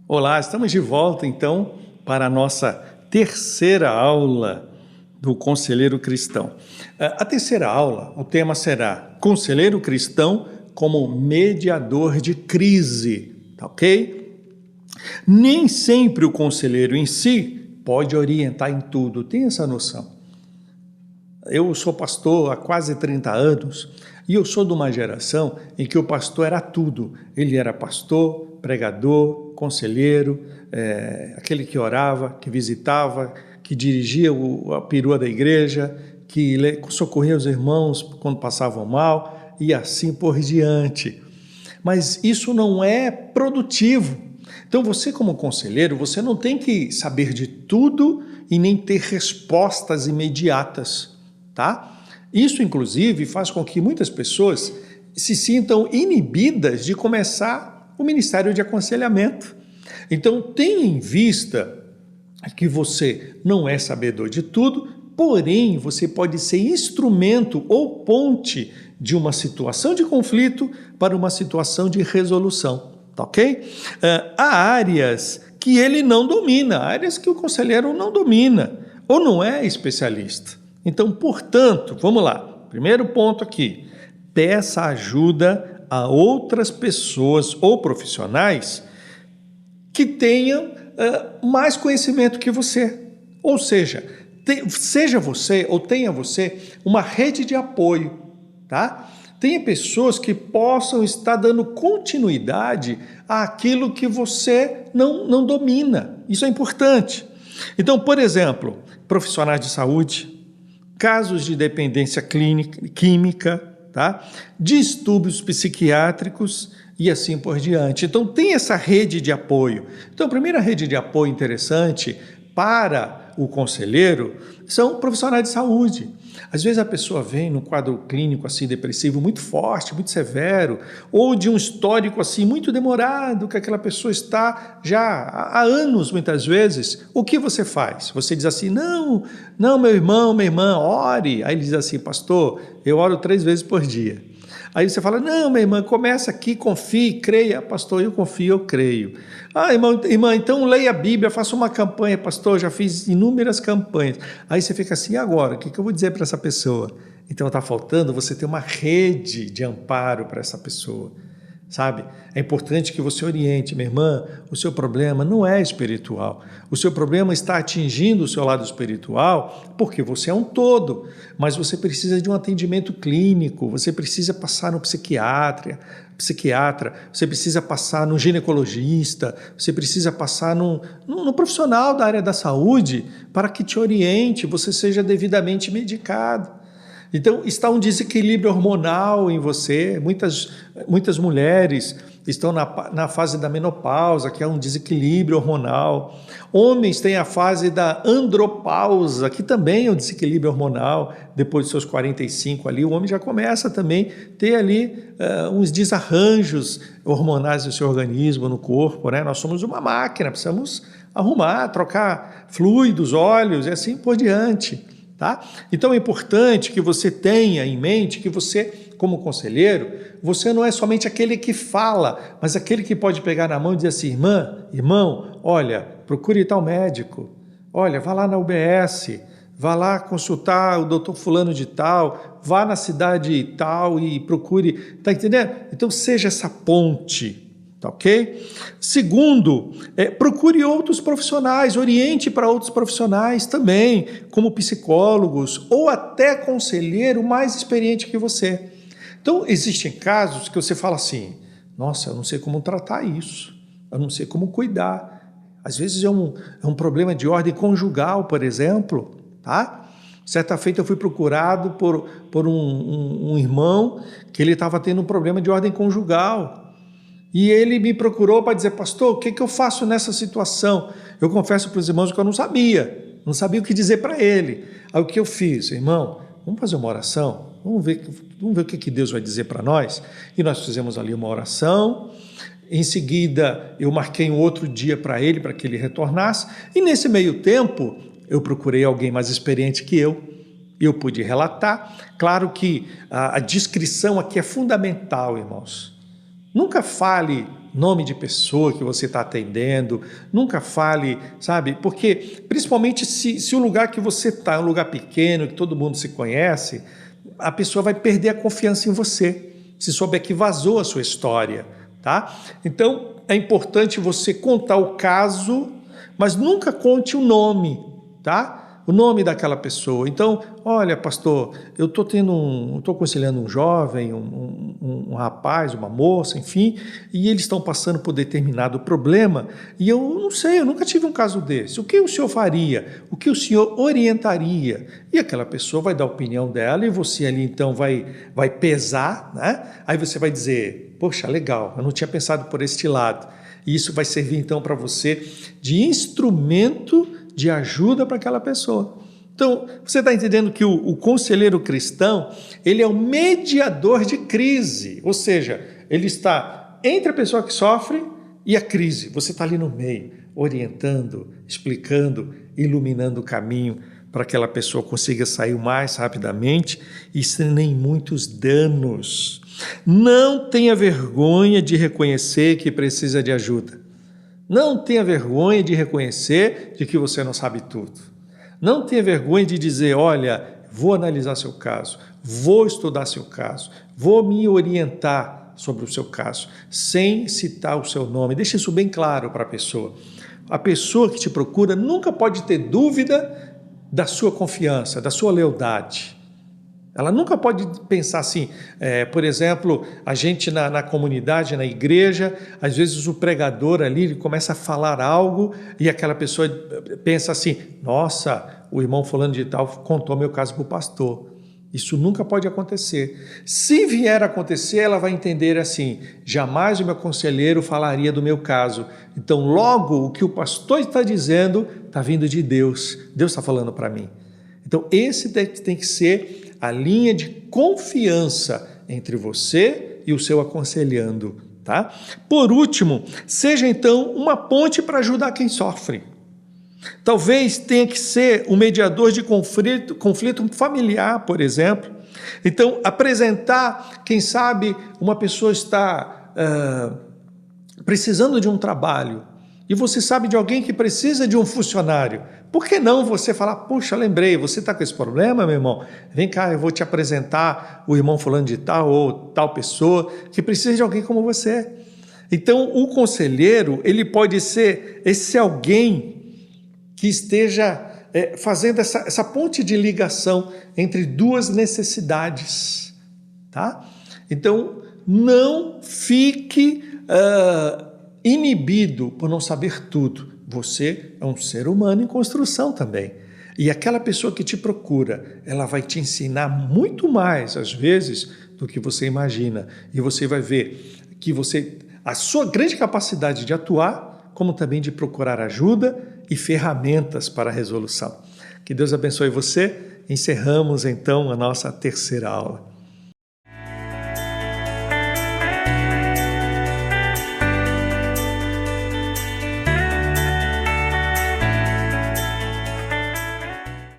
Olá, estamos de volta então para a nossa terceira aula do Conselheiro Cristão. A terceira aula, o tema será Conselheiro Cristão como mediador de crise, tá ok? Nem sempre o conselheiro em si pode orientar em tudo, tem essa noção. Eu sou pastor há quase 30 anos e eu sou de uma geração em que o pastor era tudo. Ele era pastor, pregador, conselheiro, aquele que orava, que visitava, que dirigia a perua da igreja, que socorria os irmãos quando passavam mal e assim por diante. Mas isso não é produtivo. Então você como conselheiro, você não tem que saber de tudo e nem ter respostas imediatas. Tá? Isso, inclusive, faz com que muitas pessoas se sintam inibidas de começar o ministério de aconselhamento. Então, tenha em vista que você não é sabedor de tudo, porém, você pode ser instrumento ou ponte de uma situação de conflito para uma situação de resolução, tá ok? Há áreas que ele não domina, áreas que o conselheiro não domina ou não é especialista. Então, portanto, vamos lá. Primeiro ponto aqui, peça ajuda a outras pessoas ou profissionais que tenham mais conhecimento que você. Ou seja, seja você ou tenha você uma rede de apoio, tá? Tenha pessoas que possam estar dando continuidade àquilo que você não domina. Isso é importante. Então, por exemplo, profissionais de saúde, casos de dependência química, tá? Distúrbios psiquiátricos e assim por diante. Então, tem essa rede de apoio. Então, a primeira rede de apoio interessante para o conselheiro são profissionais de saúde. Às vezes a pessoa vem num quadro clínico assim depressivo muito forte, muito severo, ou de um histórico assim muito demorado, que aquela pessoa está já há anos muitas vezes. O que você faz? Você diz assim, não, meu irmão, minha irmã, ore. Aí ele diz assim, pastor, eu oro 3 vezes por dia. Aí você fala, não, minha irmã, começa aqui, confie, creia. Pastor, eu confio, eu creio. Ah, irmã, então leia a Bíblia, faça uma campanha. Pastor, já fiz inúmeras campanhas. Aí você fica assim, e agora? O que eu vou dizer para essa pessoa? Então está faltando você ter uma rede de amparo para essa pessoa. Sabe? É importante que você oriente, minha irmã, o seu problema não é espiritual. O seu problema está atingindo o seu lado espiritual porque você é um todo, mas você precisa de um atendimento clínico, você precisa passar no psiquiatra, você precisa passar no ginecologista, você precisa passar no profissional da área da saúde para que te oriente, você seja devidamente medicado. Então, está um desequilíbrio hormonal em você, muitas mulheres estão na fase da menopausa, que é um desequilíbrio hormonal. Homens têm a fase da andropausa, que também é um desequilíbrio hormonal. Depois dos seus 45 ali, o homem já começa também a ter ali uns desarranjos hormonais no seu organismo, no corpo, né? Nós somos uma máquina, precisamos arrumar, trocar fluidos, óleos e assim por diante. Tá? Então é importante que você tenha em mente que você, como conselheiro, você não é somente aquele que fala, mas aquele que pode pegar na mão e dizer assim, irmão, olha, procure tal médico, olha, vá lá na UBS, vá lá consultar o doutor fulano de tal, vá na cidade tal e procure, tá entendendo? Então seja essa ponte. Tá ok? Segundo, procure outros profissionais, oriente para outros profissionais também, como psicólogos ou até conselheiro mais experiente que você. Então, existem casos que você fala assim, nossa, eu não sei como tratar isso, eu não sei como cuidar. Às vezes é um problema de ordem conjugal, por exemplo, tá? Certa feita eu fui procurado por um irmão que ele estava tendo um problema de ordem conjugal. E ele me procurou para dizer, pastor, o que eu faço nessa situação? Eu confesso para os irmãos que eu não sabia o que dizer para ele. Aí o que eu fiz? Irmão, vamos fazer uma oração? Vamos ver o que Deus vai dizer para nós? E nós fizemos ali uma oração. Em seguida, eu marquei um outro dia para ele, para que ele retornasse. E nesse meio tempo, eu procurei alguém mais experiente que eu pude relatar. Claro que a descrição aqui é fundamental, irmãos. Nunca fale nome de pessoa que você está atendendo, nunca fale, sabe? Porque, principalmente se o lugar que você está é um lugar pequeno, que todo mundo se conhece, a pessoa vai perder a confiança em você, se souber que vazou a sua história, tá? Então, é importante você contar o caso, mas nunca conte o nome, tá? O nome daquela pessoa. Então, olha, pastor, eu estou aconselhando um jovem, um rapaz, uma moça, enfim, e eles estão passando por determinado problema, e eu não sei, eu nunca tive um caso desse. O que o senhor faria? O que o senhor orientaria? E aquela pessoa vai dar a opinião dela, e você ali então vai pesar, né? Aí você vai dizer, poxa, legal, eu não tinha pensado por este lado. E isso vai servir então para você de instrumento de ajuda para aquela pessoa. Então, você está entendendo que o conselheiro cristão, ele é o mediador de crise, ou seja, ele está entre a pessoa que sofre e a crise. Você está ali no meio, orientando, explicando, iluminando o caminho para que aquela pessoa consiga sair o mais rapidamente e sem nem muitos danos. Não tenha vergonha de reconhecer que precisa de ajuda. Não tenha vergonha de reconhecer de que você não sabe tudo. Não tenha vergonha de dizer, olha, vou analisar seu caso, vou estudar seu caso, vou me orientar sobre o seu caso, sem citar o seu nome. Deixe isso bem claro para a pessoa. A pessoa que te procura nunca pode ter dúvida da sua confiança, da sua lealdade. Ela nunca pode pensar assim, por exemplo, a gente na comunidade, na igreja, às vezes o pregador ali ele começa a falar algo e aquela pessoa pensa assim, nossa, o irmão fulano de tal contou meu caso para o pastor. Isso nunca pode acontecer. Se vier a acontecer, ela vai entender assim, jamais o meu conselheiro falaria do meu caso. Então, logo, o que o pastor está dizendo está vindo de Deus. Deus está falando para mim. Então, esse tem que ser a linha de confiança entre você e o seu aconselhando, tá? Por último, seja então uma ponte para ajudar quem sofre. Talvez tenha que ser um mediador de conflito familiar, por exemplo. Então, apresentar, quem sabe, uma pessoa está precisando de um trabalho e você sabe de alguém que precisa de um funcionário. Por que não você falar, puxa, lembrei, você está com esse problema, meu irmão? Vem cá, eu vou te apresentar o irmão fulano de tal ou tal pessoa que precisa de alguém como você. Então, o conselheiro, ele pode ser esse alguém que esteja fazendo essa ponte de ligação entre duas necessidades, tá? Então, não fique inibido por não saber tudo. Você é um ser humano em construção também. E aquela pessoa que te procura, ela vai te ensinar muito mais, às vezes, do que você imagina. E você vai ver que a sua grande capacidade de atuar, como também de procurar ajuda e ferramentas para a resolução. Que Deus abençoe você. Encerramos, então, a nossa terceira aula.